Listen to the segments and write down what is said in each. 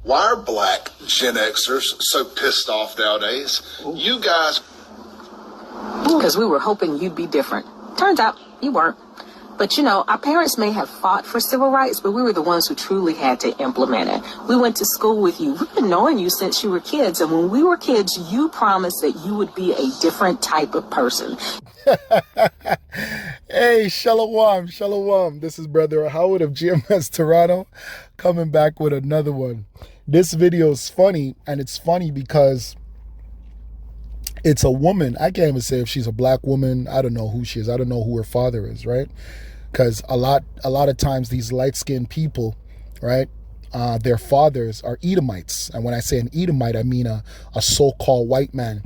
Why are black Gen Xers so pissed off nowadays? You guys... Because we were hoping you'd be different. Turns out you weren't. But you know, our parents may have fought for civil rights, but we were the ones who truly had to implement it. We went to school with you. We've been knowing you since you were kids. And when we were kids, you promised that you would be a different type of person. Hey, shalom, shalom. This is Brother Howard of GMS Toronto coming back with another one. This video is funny, and it's funny because it's a woman. I can't even say if she's a black woman. I don't know who she is. I don't know who her father is, right? Because a lot of times these light-skinned people, right, their fathers are Edomites. And when I say an Edomite, I mean a so-called white man.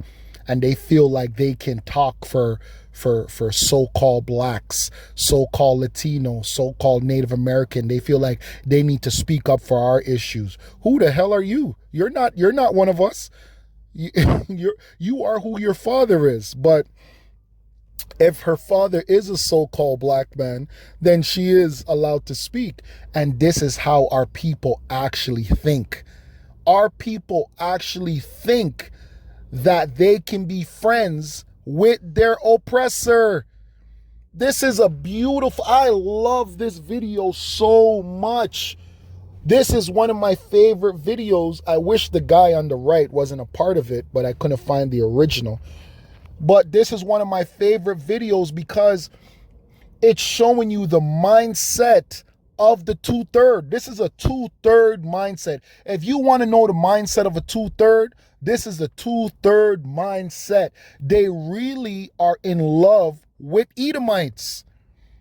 And they feel like they can talk for so-called blacks, so-called Latino, so-called Native American. They feel like they need to speak up for our issues. Who the hell are you? You're not one of us. You are who your father is. But if her father is a so-called black man, then she is allowed to speak. And this is how our people actually think. Our people actually think that they can be friends with their oppressor. This is a beautiful, I love this video so much. This is one of my favorite videos. I wish the guy on the right wasn't a part of it, but I couldn't find the original. But this is one of my favorite videos because it's showing you the mindset of the 2/3. This is a 2/3 mindset. If you want to know the mindset of a 2/3, this is a 2/3 mindset. They really are in love with Edomites.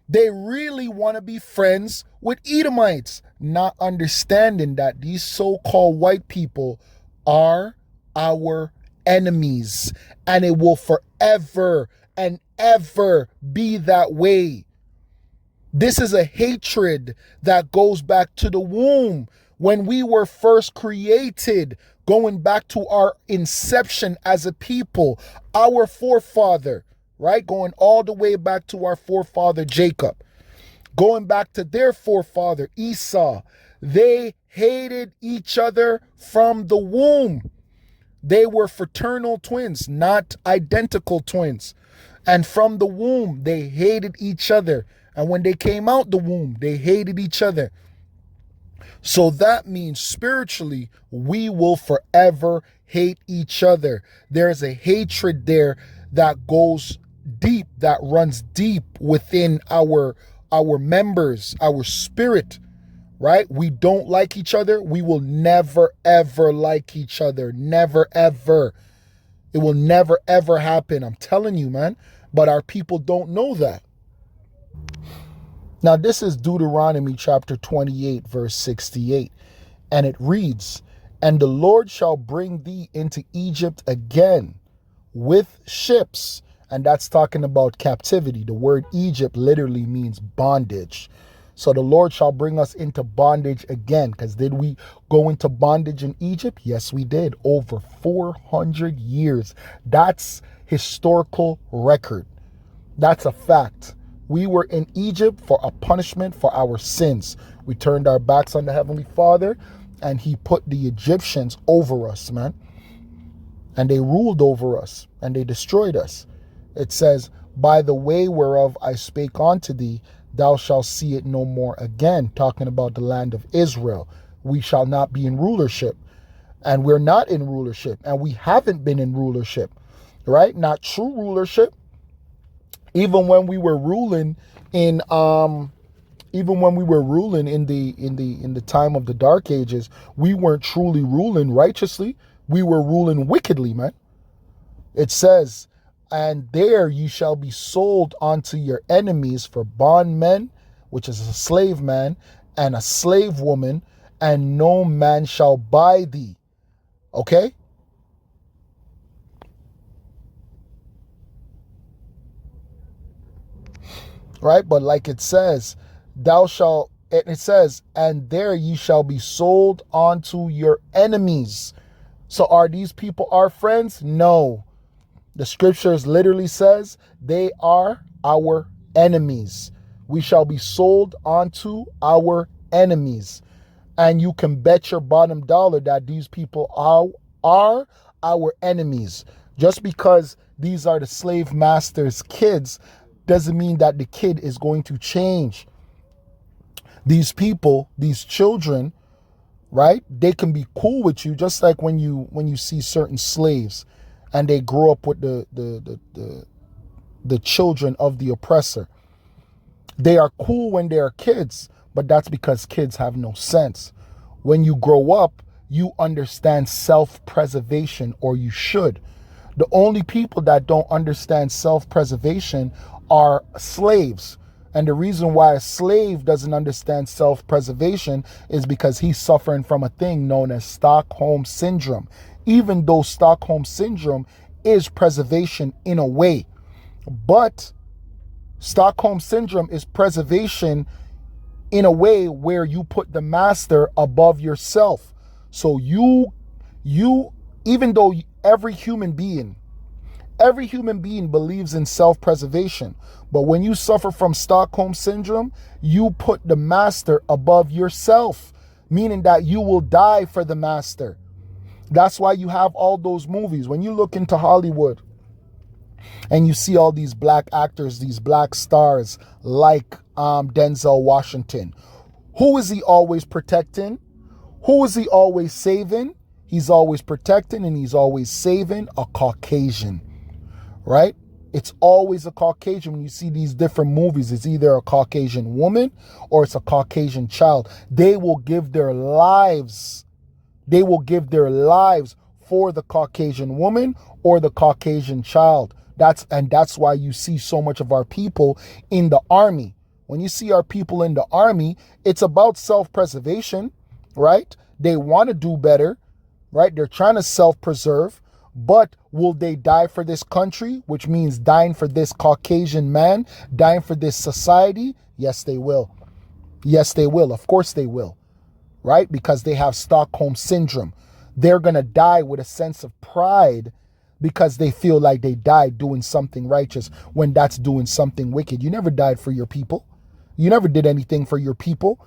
They really want to be friends with Edomites, not understanding that these so-called white people are our enemies, and it will forever and ever be that way. This is a hatred that goes back to the womb when we were first created, going back to our inception as a people, our forefather, right? Going all the way back to our forefather Jacob, going back to their forefather Esau. They hated each other from the womb. They were fraternal twins, not identical twins. And from the womb, they hated each other. And when they came out the womb, they hated each other. So that means spiritually, we will forever hate each other. There's a hatred there that goes deep, that runs deep within our members, our spirit, right? We don't like each other. We will never, ever like each other. Never, ever. It will never, ever happen. I'm telling you, man. But our people don't know that. Now, this is Deuteronomy chapter 28, verse 68. And it reads, "And the Lord shall bring thee into Egypt again with ships." And that's talking about captivity. The word Egypt literally means bondage. So the Lord shall bring us into bondage again. Because did we go into bondage in Egypt? Yes, we did. Over 400 years. That's historical record. That's a fact. We were in Egypt for a punishment for our sins. We turned our backs on the Heavenly Father, and He put the Egyptians over us, man. And they ruled over us, and they destroyed us. It says, "By the way whereof I spake unto thee, thou shalt see it no more again," talking about the land of Israel. We shall not be in rulership. And we're not in rulership, and we haven't been in rulership, right? Not true rulership. Even when we were ruling in the time of the Dark Ages, we weren't truly ruling righteously. We were ruling wickedly, man. It says, "And there you shall be sold unto your enemies for bondmen," which is a slave man, "and a slave woman, and no man shall buy thee." Okay? Right? But like it says, "And there you shall be sold unto your enemies." So are these people our friends? No. The scriptures literally says they are our enemies. We shall be sold unto our enemies. And you can bet your bottom dollar that these people are our enemies. Just because these are the slave master's kids doesn't mean that the kid is going to change. These people, these children, right? They can be cool with you, just like when you see certain slaves and they grow up with the children of the oppressor. They are cool when they are kids, but that's because kids have no sense. When you grow up, you understand self-preservation, or you should. The only people that don't understand self-preservation are slaves. And the reason why a slave doesn't understand self-preservation is because he's suffering from a thing known as Stockholm Syndrome. Even though Stockholm Syndrome is preservation in a way. But Stockholm Syndrome is preservation in a way where you put the master above yourself. So you, even though every human being believes in self-preservation, but when you suffer from Stockholm Syndrome, you put the master above yourself, meaning that you will die for the master. That's why you have all those movies. When you look into Hollywood and you see all these black actors, these black stars like Denzel Washington, who is he always protecting? Who is he always saving? He's always protecting and he's always saving a Caucasian, right? It's always a Caucasian. When you see these different movies, it's either a Caucasian woman or it's a Caucasian child. They will give their lives. They will give their lives for the Caucasian woman or the Caucasian child. That's why you see so much of our people in the army. When you see our people in the army, it's about self-preservation, right? They want to do better, right? They're trying to self-preserve. But will they die for this country, which means dying for this Caucasian man, dying for this society? Yes, they will. Yes, they will. Of course they will, right? Because they have Stockholm Syndrome. They're going to die with a sense of pride because they feel like they died doing something righteous when that's doing something wicked. You never died for your people. You never did anything for your people,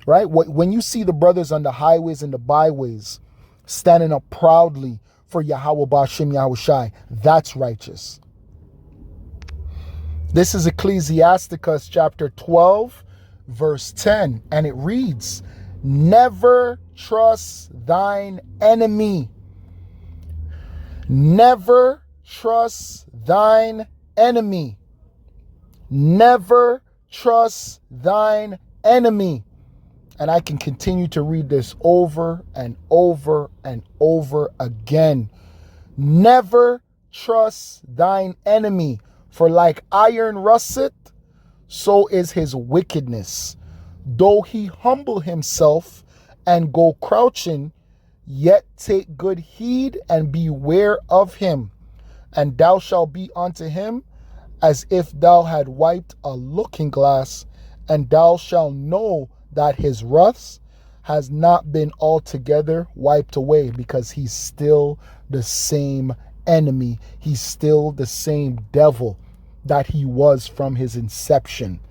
right? When you see the brothers on the highways and the byways standing up proudly for Yahweh Ba'ashem Yahushai, that's righteous. This is Ecclesiasticus chapter 12, verse 10, and it reads, "Never trust thine enemy. Never trust thine enemy. Never trust thine enemy." And I can continue to read this over and over and over again. Never trust thine enemy, for like iron rusteth, so is his wickedness. Though he humble himself and go crouching, yet take good heed and beware of him. And thou shalt be unto him as if thou had wiped a looking glass, and thou shalt know that his wrath has not been altogether wiped away, because he's still the same enemy. He's still the same devil that he was from his inception.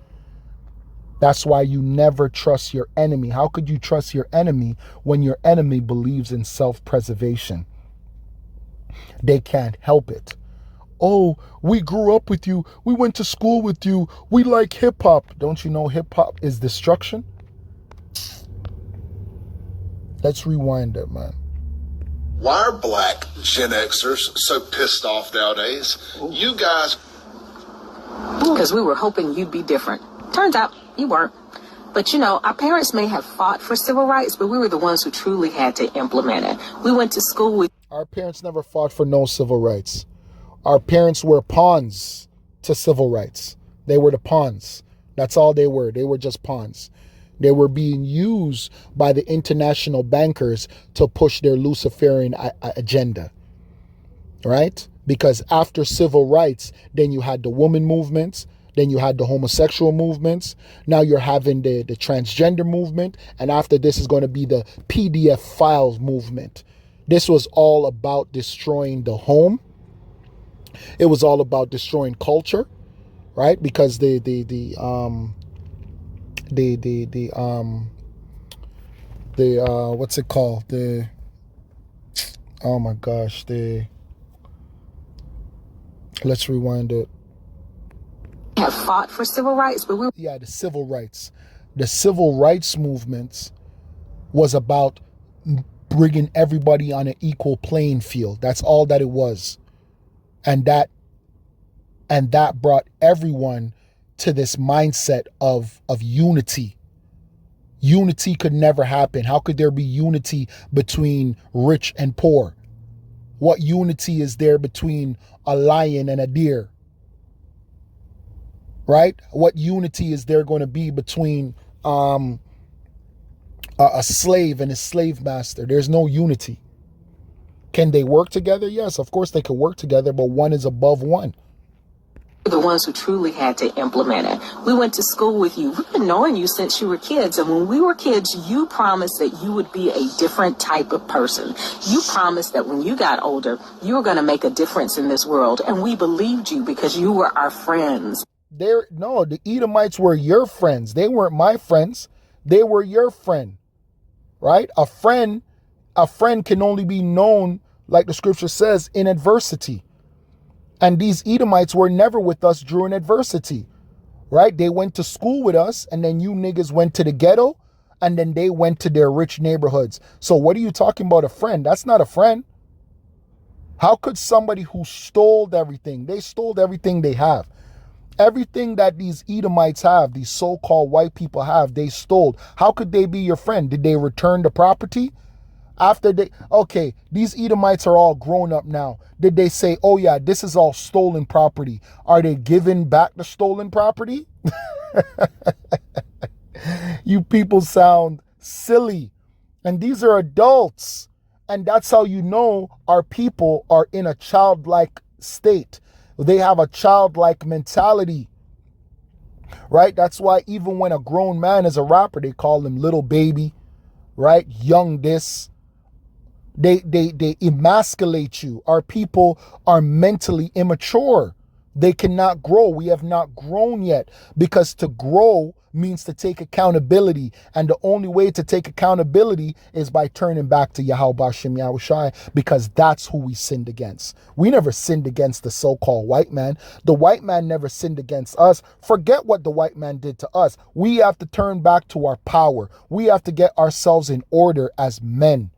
That's why you never trust your enemy. How could you trust your enemy when your enemy believes in self-preservation? They can't help it. Oh, we grew up with you. We went to school with you. We like hip-hop. Don't you know hip-hop is destruction? Let's rewind it, man. Why are black Gen Xers so pissed off nowadays? You guys... Because we were hoping you'd be different. Turns out you weren't. But our parents may have fought for civil rights, but we were the ones who truly had to implement it. We went to school with... Our parents never fought for no civil rights. Our parents were pawns to civil rights. They were the pawns. That's all they were. They were just pawns. They were being used by the international bankers to push their Luciferian agenda, right? Because after civil rights, then you had the woman movements, then you had the homosexual movements. Now you're having the transgender movement. And after this is going to be the PDF files movement. This was all about destroying the home. It was all about destroying culture, right? Because what's it called? Oh my gosh, let's rewind it. Have fought for civil rights, but the civil rights. The civil rights movements was about bringing everybody on an equal playing field. That's all that it was. And that brought everyone to this mindset of unity. Unity could never happen. How could there be unity between rich and poor? What unity is there between a lion and a deer? Right? What unity is there going to be between a slave and his slave master? There's no unity. Can they work together? Yes, of course they could work together, but one is above one. the ones who truly had to implement it. We went to school with you. We've been knowing you since you were kids. And when we were kids, you promised that you would be a different type of person. You promised that when you got older, you were going to make a difference in this world. And we believed you because you were our friends. No, the Edomites were your friends. They weren't my friends. They were your friend, right? A friend can only be known, like the scripture says, in adversity. And these Edomites were never with us during adversity, right? They went to school with us, and then you niggas went to the ghetto, and then they went to their rich neighborhoods. So what are you talking about, a friend? That's not a friend. How could somebody who stole everything, they stole everything they have. Everything that these Edomites have, these so-called white people have, they stole. How could they be your friend? Did they return the property? These Edomites are all grown up now. Did they say, oh yeah, this is all stolen property? Are they giving back the stolen property? You people sound silly. And these are adults. And that's how you know our people are in a childlike state. They have a childlike mentality, right? That's why even when a grown man is a rapper, they call him little baby, right? Young this. They emasculate you. Our people are mentally immature. They cannot grow. We have not grown yet, because to grow means to take accountability. And the only way to take accountability is by turning back to Yahweh Bashem Yahushai, because that's who we sinned against. We never sinned against the so-called white man. The white man never sinned against us. Forget what the white man did to us. We have to turn back to our power. We have to get ourselves in order as men,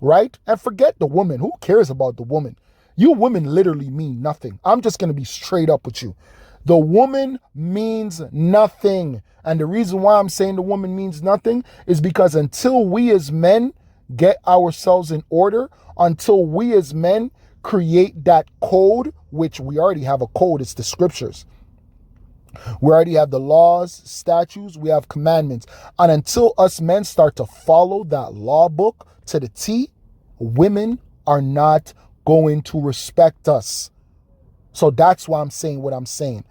right? And forget the woman. Who cares about the woman? You women literally mean nothing. I'm just going to be straight up with you. The woman means nothing. And the reason why I'm saying the woman means nothing is because until we as men get ourselves in order, until we as men create that code, which we already have a code, it's the scriptures. We already have the laws, statutes, we have commandments. And until us men start to follow that law book to the T, women are not going to respect us. So that's why I'm saying what I'm saying.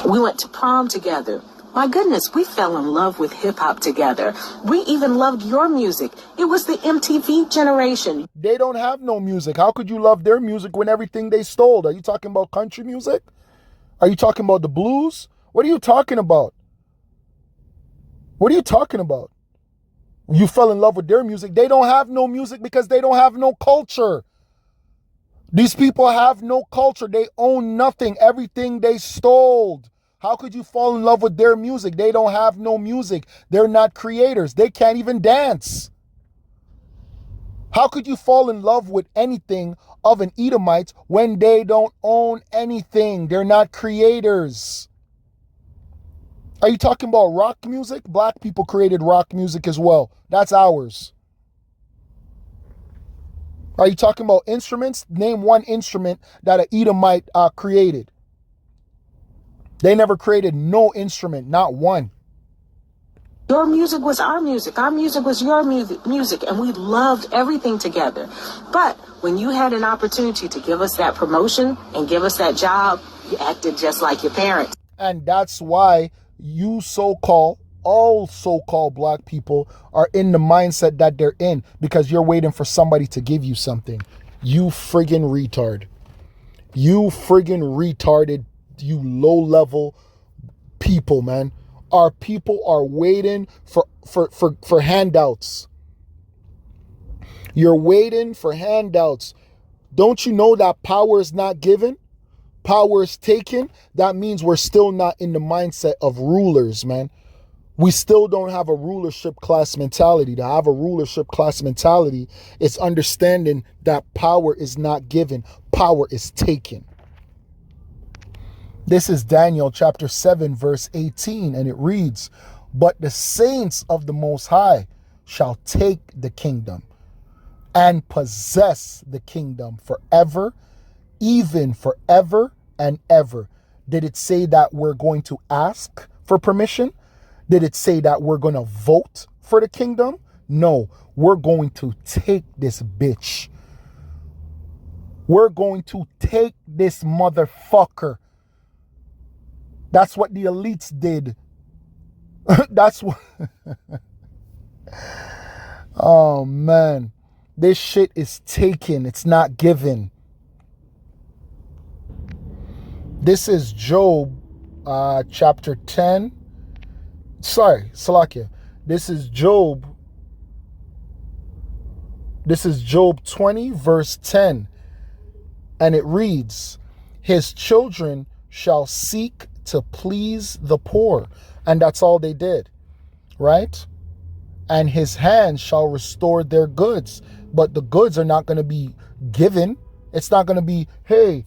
We went to prom together. My goodness, we fell in love with hip hop together. We even loved your music. It was the MTV generation. They don't have no music. How could you love their music when everything they stole? Are you talking about country music? Are you talking about the blues? What are you talking about? What are you talking about? You fell in love with their music. They don't have no music because they don't have no culture. These people have no culture. They own nothing. Everything they stole. How could you fall in love with their music? They don't have no music. They're not creators. They can't even dance. How could you fall in love with anything of an Edomite when they don't own anything? They're not creators. Are you talking about rock music? Black people created rock music as well. That's ours. Are you talking about instruments? Name one instrument that an Edomite created. They never created no instrument, not one. Your music was our music. Our music was your music. And we loved everything together. But when you had an opportunity to give us that promotion and give us that job, you acted just like your parents. And that's why you all so-called black people are in the mindset that they're in, because you're waiting for somebody to give you something. You friggin' retard. You friggin' retarded, you low-level people, man. Our people are waiting for handouts. You're waiting for handouts. Don't you know that power is not given? Power is taken. That means we're still not in the mindset of rulers, man. We still don't have a rulership class mentality. To have a rulership class mentality, it's understanding that power is not given. Power is taken. This is Daniel chapter 7, verse 18, and it reads, "But the saints of the Most High shall take the kingdom and possess the kingdom forever, even forever and ever." Did it say that we're going to ask for permission? Did it say that we're going to vote for the kingdom? No, we're going to take this bitch. We're going to take this motherfucker. That's what the elites did. That's what... Oh, man. This shit is taken. It's not given. This is Job chapter 10. Sorry, Salakia. This is Job 20, verse 10. And it reads, "His children shall seek to please the poor." And that's all they did, right? "And his hands shall restore their goods." But the goods are not going to be given. It's not going to be, hey,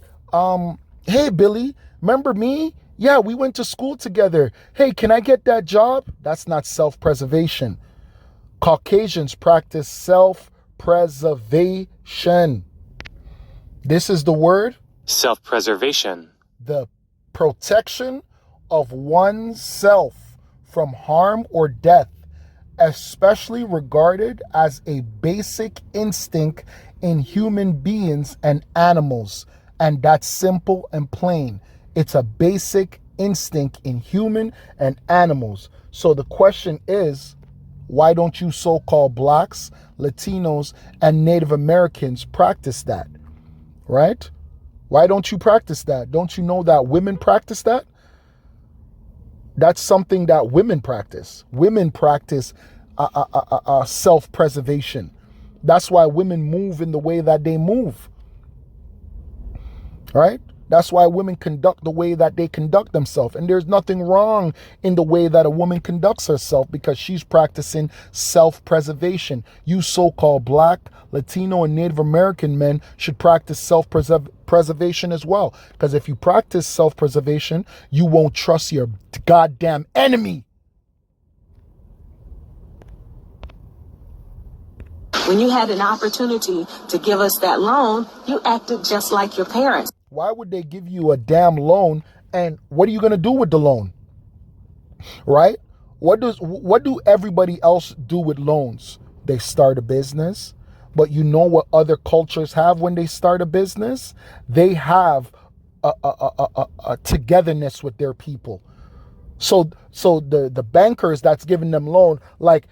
Billy, remember me? Yeah, we went to school together. Hey, can I get that job? That's not self-preservation. Caucasians practice self-preservation. This is the word. Self-preservation. The protection of oneself from harm or death, especially regarded as a basic instinct in human beings and animals. And that's simple and plain. It's a basic instinct in human and animals. So the question is, why don't you so-called blacks, Latinos, and Native Americans practice that? Right? Why don't you practice that? Don't you know that women practice that? That's something that women practice. Women practice self-preservation. That's why women move in the way that they move. Right? That's why women conduct the way that they conduct themselves. And there's nothing wrong in the way that a woman conducts herself because she's practicing self-preservation. You so-called black, Latino, and Native American men should practice self-preservation as well. Because if you practice self-preservation, you won't trust your goddamn enemy. When you had an opportunity to give us that loan, you acted just like your parents. Why would they give you a damn loan? And what are you going to do with the loan? Right? What do everybody else do with loans? They start a business. But you know what other cultures have when they start a business? They have a togetherness with their people. So the bankers that's giving them loan, like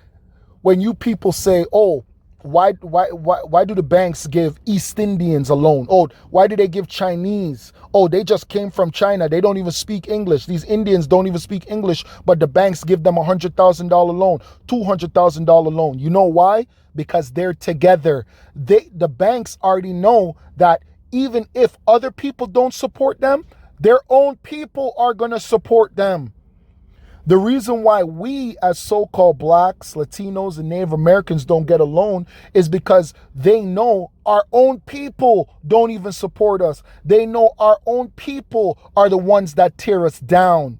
when you people say, oh, why do the banks give East Indians a loan? Oh, why do they give Chinese? Oh, they just came from China. They don't even speak English. These Indians don't even speak English, but the banks give them $100,000 loan, $200,000 loan. You know why? Because they're together. The banks already know that even if other people don't support them, their own people are going to support them. The reason why we as so-called blacks, Latinos, and Native Americans don't get a loan is because they know our own people don't even support us. They know our own people are the ones that tear us down.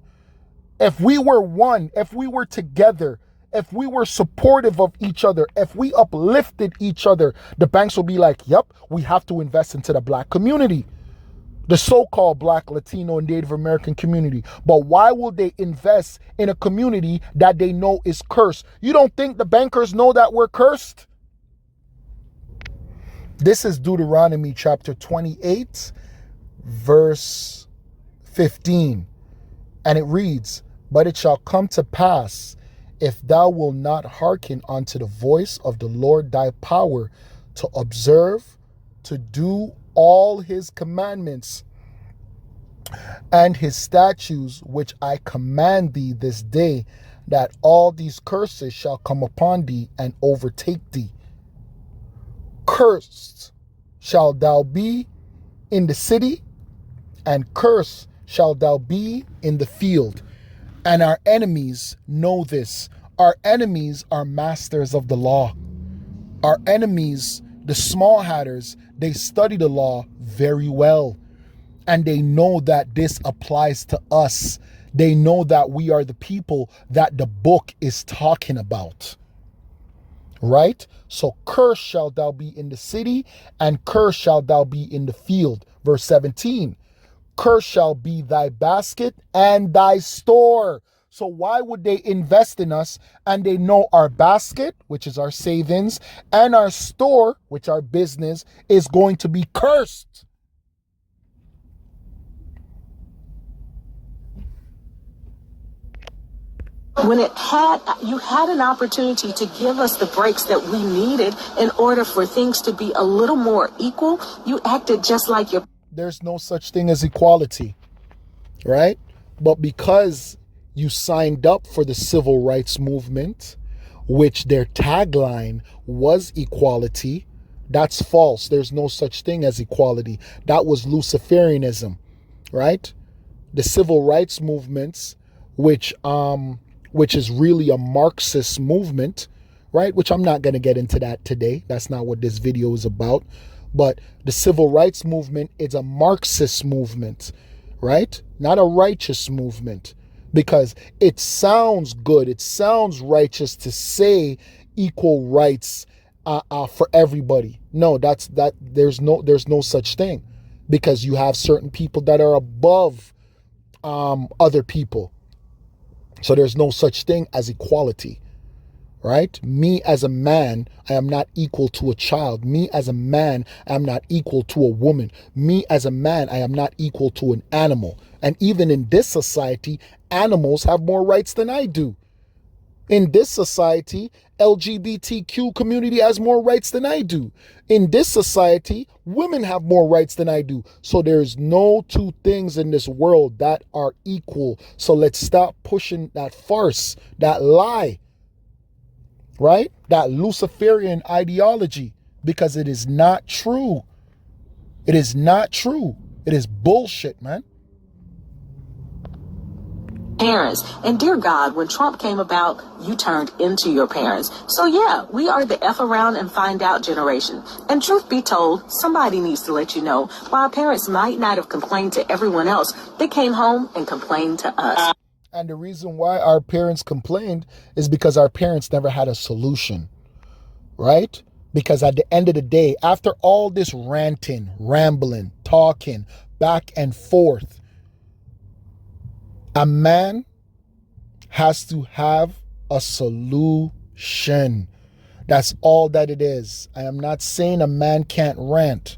If we were one, if we were together, if we were supportive of each other, if we uplifted each other, the banks will be like, yep, we have to invest into the black community. The so-called black, Latino, and Native American community. But why will they invest in a community that they know is cursed? You don't think the bankers know that we're cursed? This is Deuteronomy chapter 28, verse 15. And it reads, "But it shall come to pass, if thou wilt not hearken unto the voice of the Lord thy power, to observe, to do all his commandments and his statutes, which I command thee this day, that all these curses shall come upon thee and overtake thee. Cursed shalt thou be in the city, and cursed shalt thou be in the field. And our enemies know this. Our enemies are masters of the law. Our enemies, the small hatters, they study the law very well. And they know that this applies to us. They know that we are the people that the book is talking about. Right? So cursed shalt thou be in the city, and cursed shalt thou be in the field. Verse 17. Cursed shall be thy basket and thy store. So why would they invest in us and they know our basket, which is our savings, and our store, which our business, is going to be cursed? When you had an opportunity to give us the breaks that we needed in order for things to be a little more equal, you acted just like your... There's no such thing as equality, right? But because you signed up for the civil rights movement, which their tagline was equality, that's false. There's no such thing as equality. That was Luciferianism, right? The civil rights movements, which is really a Marxist movement, right? Which I'm not going to get into that today. That's not what this video is about. But the civil rights movement is a Marxist movement, right? Not a righteous movement, because it sounds good. It sounds righteous to say equal rights for everybody. No, there's no such thing, because you have certain people that are above other people. So there's no such thing as equality, right? Me as a man, I am not equal to a child. Me as a man, I am not equal to a woman. Me as a man, I am not equal to an animal. And even in this society, animals have more rights than I do. In this society, LGBTQ community has more rights than I do. In this society, women have more rights than I do. So there's no two things in this world that are equal. So let's stop pushing that farce, that lie, right? That Luciferian ideology, because it is not true. It is not true. It is bullshit, man. Parents. And dear God, when Trump came about, you turned into your parents. So yeah, we are the F around and find out generation. And truth be told, somebody needs to let you know, while our parents might not have complained to everyone else, they came home and complained to us. And the reason why our parents complained is because our parents never had a solution, right? Because at the end of the day, after all this ranting, rambling, talking, back and forth, a man has to have a solution. That's all that it is. I am not saying a man can't rant.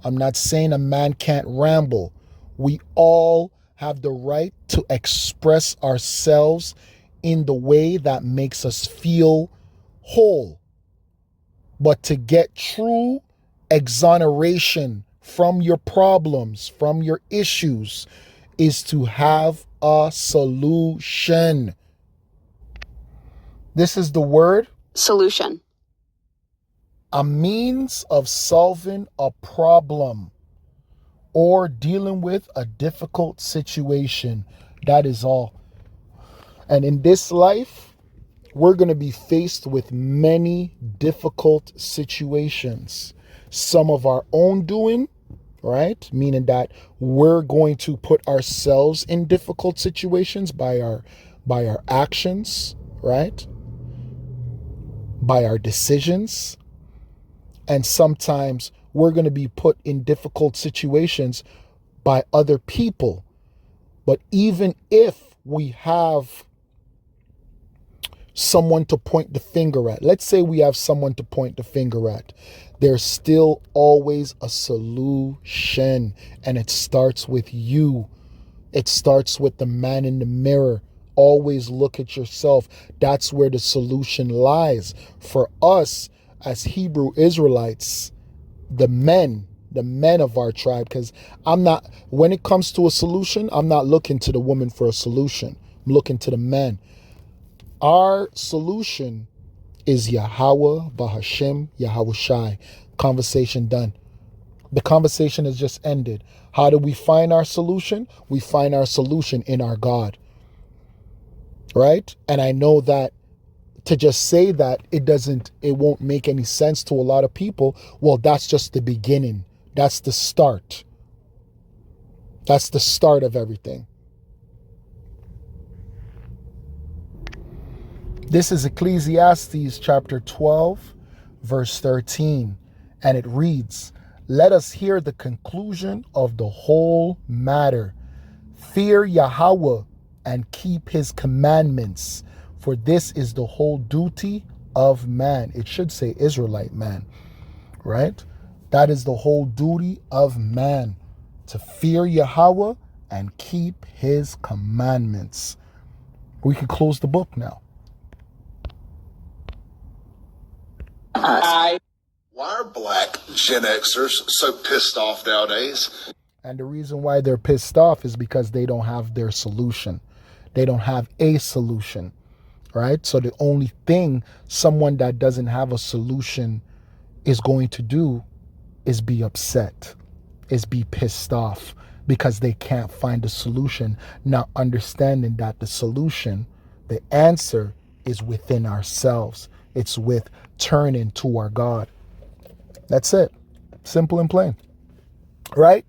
I'm not saying a man can't ramble. We all have the right to express ourselves in the way that makes us feel whole. But to get true exoneration from your problems, from your issues, is to have a solution. This is the word solution. A means of solving a problem or dealing with a difficult situation. That is all. And in this life, we're going to be faced with many difficult situations. Some of our own doing, right? Meaning that we're going to put ourselves in difficult situations by our actions, right? By our decisions. And sometimes we're going to be put in difficult situations by other people. But even if we have someone to point the finger at, let's say we have someone to point the finger at, there's still always a solution. And it starts with you. It starts with the man in the mirror. Always look at yourself. That's where the solution lies. For us as Hebrew Israelites, the men, the men of our tribe, because when it comes to a solution, I'm not looking to the woman for a solution. I'm looking to the men. Our solution is Yahweh, Bahashem, Yahweh Shai. Conversation done. The conversation has just ended. How do we find our solution? We find our solution in our God. Right? And I know that to just say that it won't make any sense to a lot of people. Well, that's just the beginning. That's the start. That's the start of everything. This is Ecclesiastes chapter 12, verse 13. And it reads, "Let us hear the conclusion of the whole matter. Fear Yahweh and keep his commandments, for this is the whole duty of man." It should say Israelite man, right? That is the whole duty of man, to fear Yahweh and keep his commandments. We can close the book now. Why are black Gen Xers so pissed off nowadays? And the reason why they're pissed off is because they don't have their solution. They don't have a solution, right? So the only thing someone that doesn't have a solution is going to do is be upset, is be pissed off because they can't find a solution, not understanding that the solution, the answer is within ourselves. It's with turning to our God. That's it. Simple and plain. Right?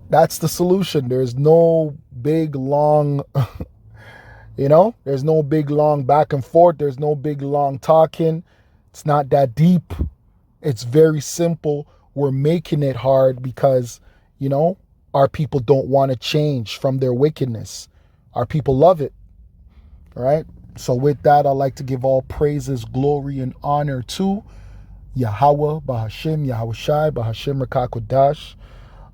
That's the solution. There's no big, long, there's no big, long back and forth. There's no big, long talking. It's not that deep. It's very simple. We're making it hard because, our people don't want to change from their wickedness. Our people love it. All right? So with that, I'd like to give all praises, glory, and honor to Yahweh, Bahashem, Yahweh Shai, Bahashem Rakakodash.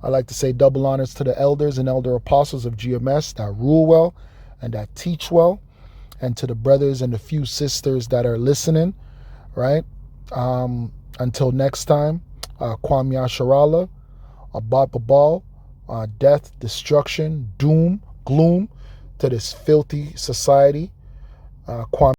I'd like to say double honors to the elders and elder apostles of GMS that rule well and that teach well, and to the brothers and the few sisters that are listening, right? Until next time, Kwam Yasharala, Abad Babal, death, destruction, doom, gloom to this filthy society. Kwam